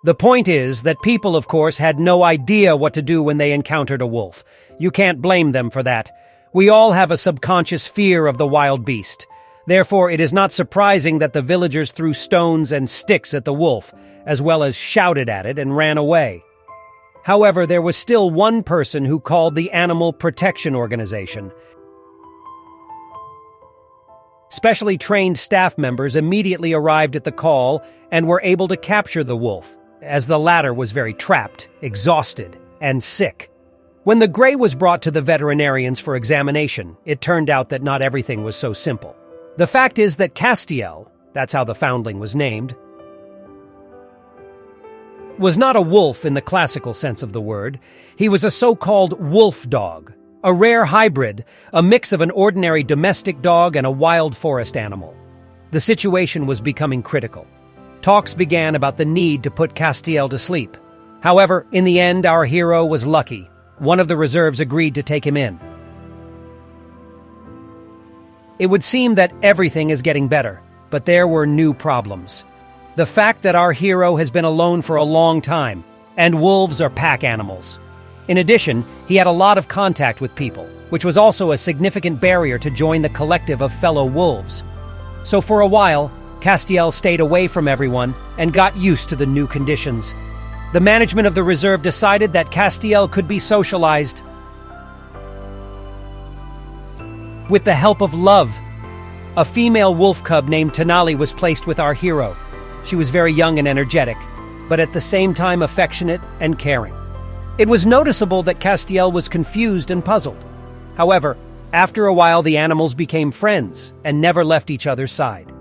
The point is that people, of course, had no idea what to do when they encountered a wolf. You can't blame them for that. We all have a subconscious fear of the wild beast. Therefore, it is not surprising that the villagers threw stones and sticks at the wolf, as well as shouted at it and ran away. However, there was still one person who called the Animal Protection Organization. Specially trained staff members immediately arrived at the call and were able to capture the wolf, as the latter was very trapped, exhausted, and sick. When the gray was brought to the veterinarians for examination, it turned out that not everything was so simple. The fact is that Castiel, that's how the foundling was named, was not a wolf in the classical sense of the word. He was a so-called wolf dog, a rare hybrid, a mix of an ordinary domestic dog and a wild forest animal. The situation was becoming critical. Talks began about the need to put Castiel to sleep. However, in the end, our hero was lucky. One of the reserves agreed to take him in. It would seem that everything is getting better, but there were new problems. The fact that our hero has been alone for a long time, and wolves are pack animals. In addition, he had a lot of contact with people, which was also a significant barrier to join the collective of fellow wolves. So for a while, Castiel stayed away from everyone and got used to the new conditions. The management of the reserve decided that Castiel could be socialized with the help of love. A female wolf cub named Tenali was placed with our hero. She was very young and energetic, but at the same time affectionate and caring. It was noticeable that Castiel was confused and puzzled. However, after a while the animals became friends and never left each other's side.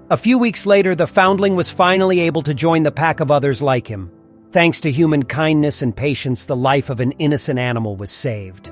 A few weeks later, the foundling was finally able to join the pack of others like him. Thanks to human kindness and patience, the life of an innocent animal was saved.